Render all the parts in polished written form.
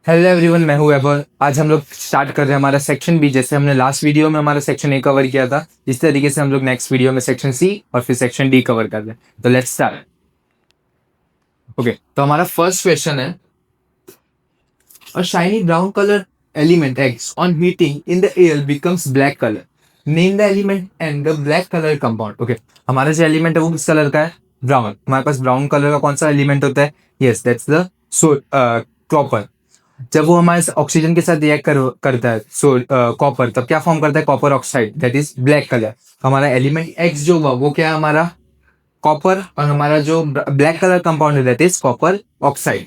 Hello everyone, मैं हूं वैभव। आज हम लोग स्टार्ट कर रहे हैं हमारा सेक्शन बी। जैसे हमने लास्ट वीडियो में हमारा सेक्शन ए कवर किया था, इस तरीके से हम लोग नेक्स्ट वीडियो में सेक्शन सी और फिर सेक्शन डी कवर कर रहे हैं। तो लेट्स स्टार्ट। ओके, तो हमारा फर्स्ट क्वेश्चन है, अ shiny brown colour element x on heating in the air becomes black colour. Name the element and the black colour compound. Okay, हमारा जो एलिमेंट है वो किस कलर का है? ब्राउन। हमारे पास ब्राउन कलर का कौन सा एलिमेंट होता है? Yes, that's the copper. जब वो हमारे ऑक्सीजन के साथ रिएक्ट करता है कॉपर, तब क्या फॉर्म करता है? Copper oxide, that is black colour. हमारा एलिमेंट एक्स जो हुआ वो क्या है? हमारा कॉपर। और हमारा जो ब्लैक कलर कंपाउंड है दैट इज कॉपर ऑक्साइड।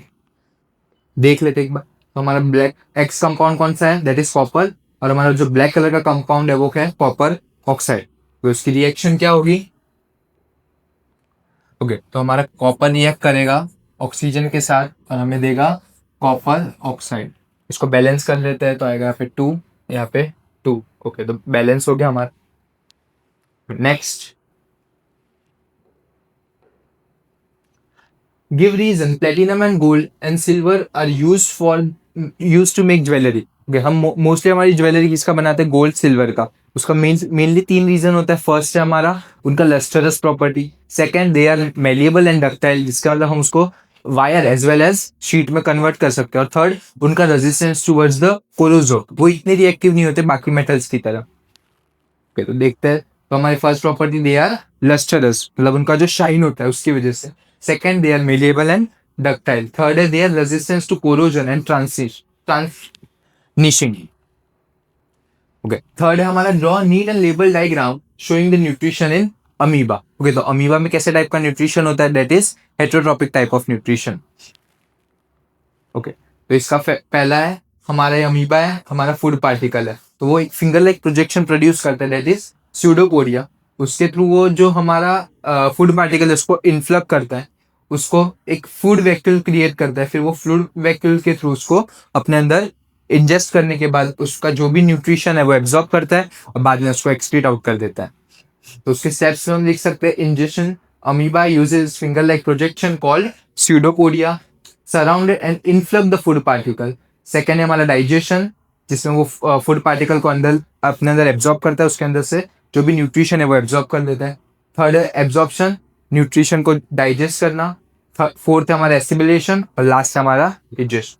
देख लेते एक बार। तो हमारा ब्लैक एक्स कंपाउंड कौन सा है? That is copper. और हमारा जो ब्लैक कलर का कंपाउंड है वो क्या है? Copper oxide. तो इसकी रिएक्शन क्या होगी? ओके, तो हमारा कॉपर रिएक्ट करेगा ऑक्सीजन के साथ और हमें देगा कॉपर ऑक्साइड। इसको बैलेंस कर लेते हैं तो आएगा यहाँ पे 2, यहाँ पे 2। ओके, तो बैलेंस हो गया हमारा। Next, give reason platinum and gold and silver are used to make jewellery. हम मोस्टली हमारी ज्वेलरी किसका बनाते हैं? गोल्ड सिल्वर का। उसका मेनली 3 रीजन होता है। फर्स्ट है हमारा उनका lustrous property. Second, they are malleable and ductile, जिसका मतलब हम उसको wire as well as sheet में कन्वर्ट कर सकते हैं। और थर्ड, उनका रेजिस्टेंस टुवर्ड्स द कोरोजन, वो इतने रिएक्टिव नहीं होते बाकी मेटल्स की तरह। ओके, तो देखते हैं। तो हमारी first property, they are lustrous, मतलब उनका जो शाइन होता है उसकी वजह से। Second, they are malleable and ductile. Third है, they are resistance to corrosion and tarnishing. Okay, third है हमारा, draw neat and label diagram showing the nutrition in amoeba. Okay, तो अमीबा में कैसे टाइप का न्यूट्रिशन होता है? That is heterotrophic type of nutrition. Okay, तो इसका पहला है हमारा अमीबा है, हमारा फूड पार्टिकल है, तो वो एक फिंगर लाइक प्रोजेक्शन प्रोड्यूस करता है, दैट इज स्यूडोपोडिया। उसके थ्रू वो जो हमारा फूड पार्टिकल है उसको इन्फ्लक करता है, उसको एक फूड वैक्यूल क्रिएट करता है। फिर वो फूड वैक्यूल के थ्रू उसको अपने अंदर इंजेस्ट करने के बाद उसका जो भी न्यूट्रिशन है वो एब्जॉर्ब करता है और बाद में उसको एक्सक्रीट आउट कर देता है। तो उसके स्टेप्स में हम लिख सकते हैं, injection, amoeba uses finger like projection called pseudopodia, surrounded and engulf the food particle. Second है हमारा डाइजेशन, जिसमें वो फूड पार्टिकल को अंदर अपने अंदर एब्जॉर्ब करता है, उसके अंदर से जो भी न्यूट्रिशन है वो एब्जॉर्ब कर लेता है। थर्ड है एब्जॉर्प्शन, न्यूट्रिशन को डाइजेस्ट करना। फोर्थ है हमारा एसिमिलेशन और लास्ट है हमारा डिजेशन।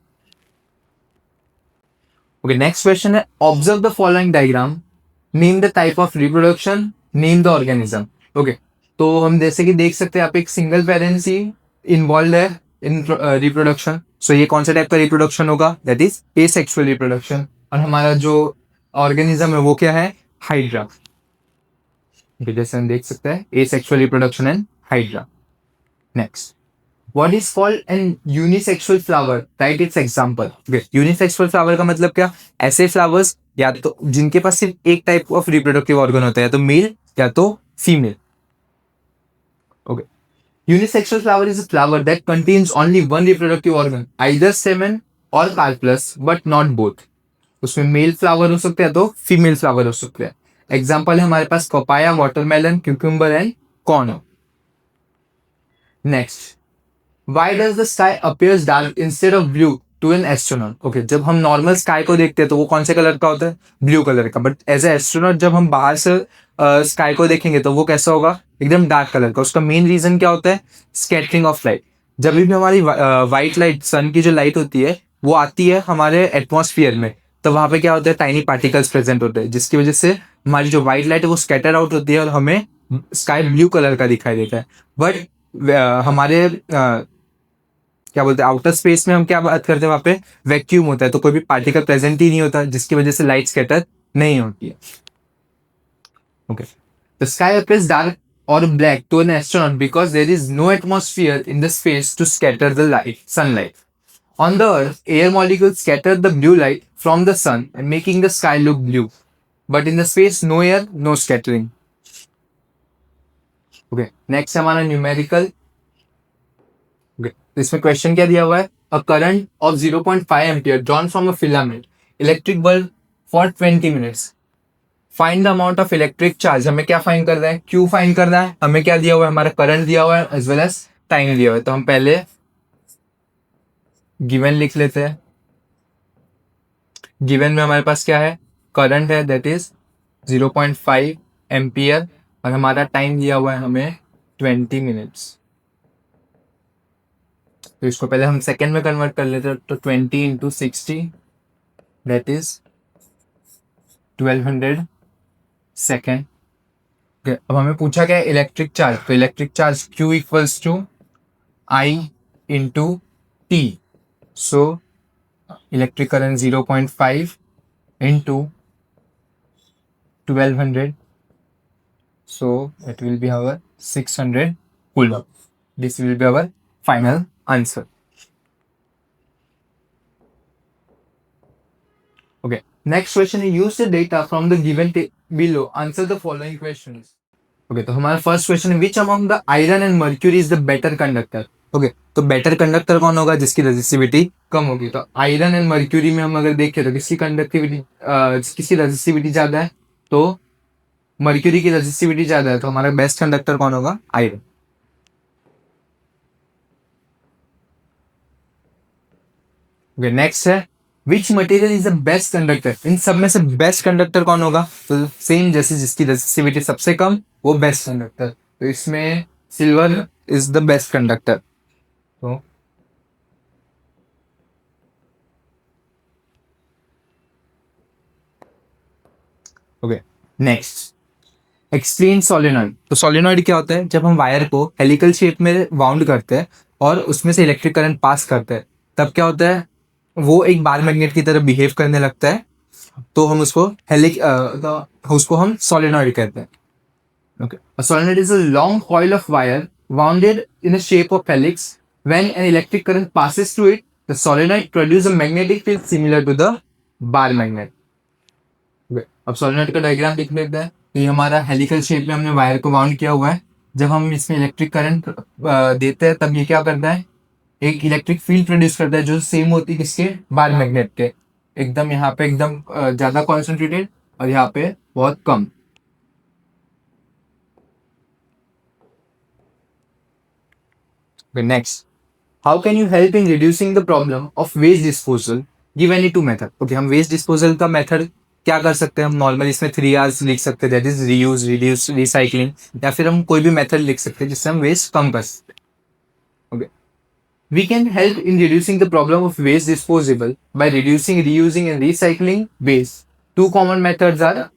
ओके, नेक्स्ट क्वेश्चन है, observe the following diagram, name the type of reproduction, name the organism. Okay, तो हम जैसे कि देख सकते हैं यहाँ पे एक सिंगल पेरेंसी इन्वॉल्व है इन रिप्रोडक्शन। सो ये कौन सा टाइप का रिप्रोडक्शन होगा? That is asexual reproduction. और हमारा जो ऑर्गेनिज्म है वो क्या है? हाइड्रा। जैसे हम देख सकते हैं, asexual reproduction and hydra. Next, What is called an unisexual flower? Write its example. Okay, unisexual flower का मतलब क्या? ऐसे फ्लावर्स या तो जिनके पास सिर्फ एक टाइप ऑफ रिप्रोडक्टिव ऑर्गन होता है, या तो मेल या तो female. Okay, unisexual flower is a flower that contains only one reproductive organ, either semen or carpellus, but not both. उसमें मेल फ्लावर हो सकते हैं तो फीमेल फ्लावर हो सकते हैं। एग्जाम्पल है हमारे पास papaya, watermelon, cucumber and corn. Next, Why does the sky appears dark instead of blue to an astronaut? Okay, जब हम नॉर्मल स्काई को देखते हैं तो वो कौन से कलर का होता है? ब्लू कलर का। बट एज ए एस्ट्रोनॉट जब हम बाहर से स्काई को देखेंगे तो वो कैसा होगा? एकदम डार्क कलर का। उसका मेन रीजन क्या होता है? Scattering of light. जब भी हमारी व्हाइट लाइट, सन की जो लाइट होती है वो आती है हमारे एटमॉस्फेयर में, तो वहां पे क्या होता है? टाइनी पार्टिकल्स प्रेजेंट होते हैं, जिसकी वजह से हमारी जो व्हाइट लाइट है वो स्कैटर आउट होती है और हमें स्काई ब्लू कलर का दिखाई देता है। बट हमारे क्या बोलते हैं, आउटर स्पेस में हम क्या बात करते हैं? वहां पे वैक्यूम होता है, तो कोई भी पार्टिकल प्रेजेंट ही नहीं होता, जिसकी वजह से लाइट स्कैटर नहीं होती है। Okay, the sky appears dark और black to an astronaut because there is no atmosphere in the space to scatter the light, sunlight. On the Earth, air molecules scatter the blue light from the sun and making the sky look blue. But in the space, no air, no scattering. Okay, next हमारा numerical. तो इसमें question क्या दिया हुआ है? A current of 0.5 ampere drawn from a filament electric bulb for 20 minutes. Find the amount of electric charge. हमें क्या find करना है? क्यू फाइंड करना है। हमें क्या दिया हुआ है? हमारा करंट दिया हुआ है एज वेल एज टाइम दिया हुआ है। तो हम पहले गिवन लिख लेते हैं। गिवन में हमारे पास क्या है, करंट है दैट इज 0.5 एम्पियर और हमारा टाइम दिया हुआ है हमें 20 मिनट्स। तो इसको पहले हम सेकेंड में कन्वर्ट कर लेते हैं, तो 20 इंटू 60 दैट इज 1200 सेकेंड। अब हमें पूछा क्या है इलेक्ट्रिक चार्ज, तो electric charge Q equals to I into T. So electric current 0.5 into 1200, so it will be our 600 coulomb. This will be our final answer. Okay, next question is use the data from the given below, answer the following questions. Okay, तो हमारा first question है which among the iron and mercury is the better conductor. Okay, तो better conductor कौन होगा, जिसकी resistivity कम होगी। तो iron and mercury में हम अगर देखें तो किसकी कंडक्टिविटी किसकी रेजिस्टिविटी ज्यादा है, तो मर्क्यूरी की रेजिस्टिविटी ज्यादा है, तो हमारा बेस्ट कंडक्टर कौन होगा, आयरन। ओके, नेक्स्ट है which material is the best conductor. इन सब में से बेस्ट कंडक्टर कौन होगा, तो सेम जैसे जिसकी रेजिस्टिविटी सबसे कम वो बेस्ट कंडक्टर, तो इसमें silver is the best conductor. तो ओके, नेक्स्ट एक्सप्लेन सोलेनॉइड। तो सोलेनॉइड क्या होता है, जब हम वायर को हेलिकल शेप में वाउंड करते हैं और उसमें से इलेक्ट्रिक करंट पास करते हैं, तब क्या होता है, वो एक बार मैग्नेट की तरह बिहेव करने लगता है, तो हम उसको उसको हम सोलेनॉइड कहते हैं। Okay, a solenoid is a long coil of wire wounded in the shape of helix. When an electric current passes through it, the solenoid produces a magnetic field similar to the bar magnet. अब solenoid का diagram देख लेते हैं। तो ये हमारा helical shape में हमने वायर को वाउंड किया हुआ है। जब हम इसमें इलेक्ट्रिक करंट देते हैं तब ये क्या करता है, एक इलेक्ट्रिक फील्ड प्रोड्यूस करता है जो सेम होती है किसके, बार मैग्नेट के। एकदम यहाँ पे एकदम ज्यादा कॉन्सेंट्रेटेड और यहाँ पे बहुत कम। Next, how can you help in reducing the problem of waste disposal, give any two method. Okay, हम वेस्ट डिस्पोजल का मेथड क्या कर सकते हैं, हम नॉर्मली इसमें 3 R's लिख सकते हैं, that is reuse, reduce, recycling, या फिर हम कोई भी मेथड लिख सकते हैं जिससे हम वेस्ट कम कर सकते हैं। Okay, we can help in reducing the problem of waste disposable by reducing, reusing and recycling waste. Two common methods are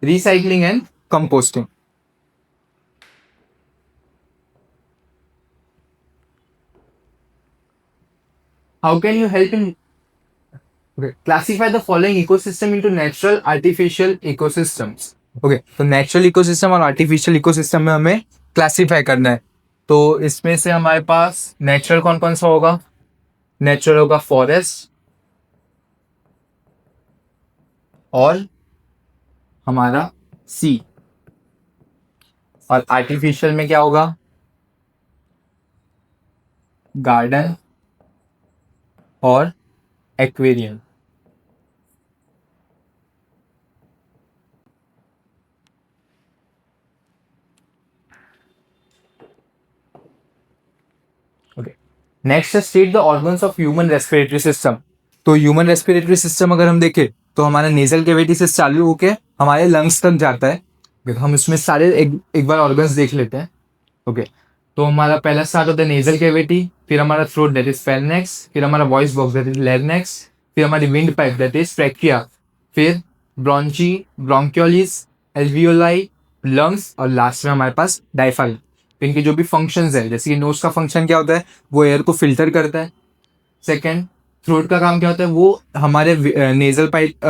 recycling and composting. How can you help in classify the following ecosystem into natural, artificial ecosystems. Okay, तो natural ecosystem और artificial ecosystem में हमें classify करना है। तो इसमें से हमारे पास नेचुरल कौन कौन सा होगा, नेचुरल होगा फॉरेस्ट और हमारा सी, और आर्टिफिशियल में क्या होगा, गार्डन और aquarium. Okay, next state the organs of human respiratory system. तो ह्यूमन रेस्पिरेटरी सिस्टम अगर हम देखें तो हमारा नेजल कैविटी से चालू होके हमारे लंग्स तक जाता है। हम इसमें सारे एक बार ऑर्गन्स देख लेते हैं। ओके, तो हमारा पहला स्टार्ट होता है नेजल कैविटी, फिर हमारा थ्रोट दैट इज फेरेंक्स, फिर हमारा voice box that is larynx, फिर हमारी wind pipe that is trachea, फिर ब्रोंची, ब्रोंक्योलिस, एल्वियोलाई, लंग्स, और लास्ट में हमारे पास डायफ्राम। इनके जो भी फंक्शंस है, जैसे कि नोज का फंक्शन क्या होता है, वो एयर को फिल्टर करता है। सेकेंड, थ्रोट का काम क्या होता है, वो हमारे नेजल पाइप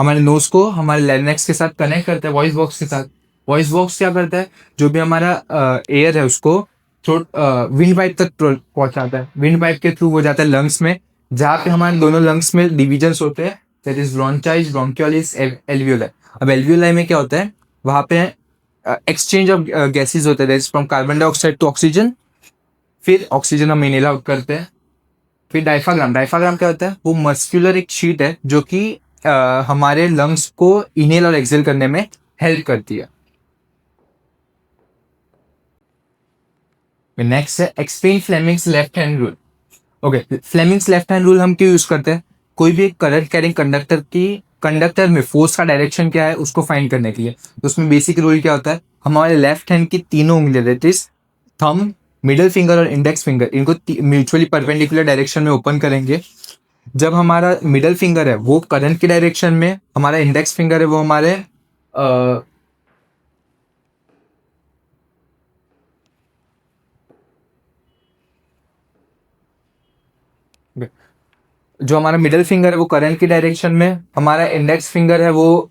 हमारे नोज को हमारे लैरिंक्स के साथ कनेक्ट करता है वॉइस बॉक्स के साथ। वॉइस बॉक्स क्या करता है, जो भी हमारा एयर है उसको थ्रोट विंड पाइप तक पहुंचाता है। विंड पाइप के थ्रू वो जाता है लंग्स में, जहाँ पे हमारे दोनों लंग्स में डिविजन्स होते हैं, दैट इज ब्रोंचाइज, ब्रोंक्योलिस, एल्वियोलाई। अब एल्वियोलाई में क्या होता है, वहां पे एक्सचेंज ऑफ गैसेज होते हैं from carbon dioxide to oxygen, फिर ऑक्सीजन हम इनहेल आउट करते हैं। फिर डायफ्राग्राम, डायफ्राग्राम क्या होता है, वो मस्कुलर एक शीट है जो कि हमारे लंग्स को इनहेल और एक्सहेल करने में हेल्प करती है। नेक्स्ट है explain Fleming's left hand rule. Okay, Fleming's left hand rule हम क्यों यूज करते हैं, कोई भी एक करंट कैरिंग कंडक्टर में फोर्स का डायरेक्शन क्या है उसको फाइंड करने के लिए। तो उसमें बेसिक रूल क्या होता है, हमारे लेफ्ट हैंड की तीनों उंगलियां that is thumb, middle finger और इंडेक्स फिंगर, इनको म्यूचुअली परपेंडिकुलर डायरेक्शन में ओपन करेंगे। जब हमारा मिडिल फिंगर है वो करंट की डायरेक्शन में, हमारा इंडेक्स फिंगर है वो हमारे जो हमारा मिडिल फिंगर है वो करंट की डायरेक्शन में, हमारा इंडेक्स फिंगर है वो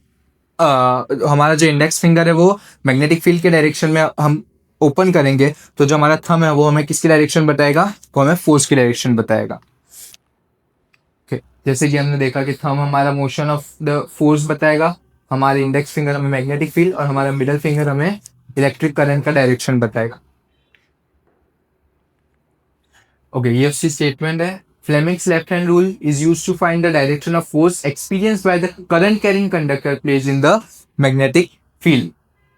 हमारा जो इंडेक्स फिंगर है वो मैग्नेटिक फील्ड के डायरेक्शन में हम ओपन करेंगे। तो जो हमारा थंब है वो हमें किसकी डायरेक्शन बताएगा, वो हमें फोर्स की डायरेक्शन बताएगा। ओके, जैसे कि हमने देखा कि थंब हमारा मोशन ऑफ द फोर्स बताएगा, हमारे इंडेक्स फिंगर हमें मैग्नेटिक फील्ड और हमारा मिडिल फिंगर हमें इलेक्ट्रिक करंट का डायरेक्शन बताएगा। ओके, ये उसकी स्टेटमेंट है। Fleming's left hand rule is used to find the direction of force experienced by the current carrying conductor placed in the magnetic field।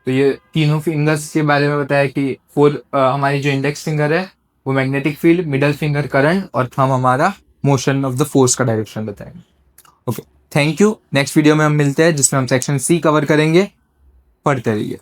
तो ये तीनों फिंगर्स के बारे में बताया कि हमारी जो इंडेक्स फिंगर है वो magnetic field, middle finger current और थंब हमारा मोशन ऑफ द फोर्स का डायरेक्शन बताएंगे। Okay, thank you. Next video में हम मिलते हैं जिसमें हम सेक्शन सी कवर करेंगे। पढ़ते रहिए।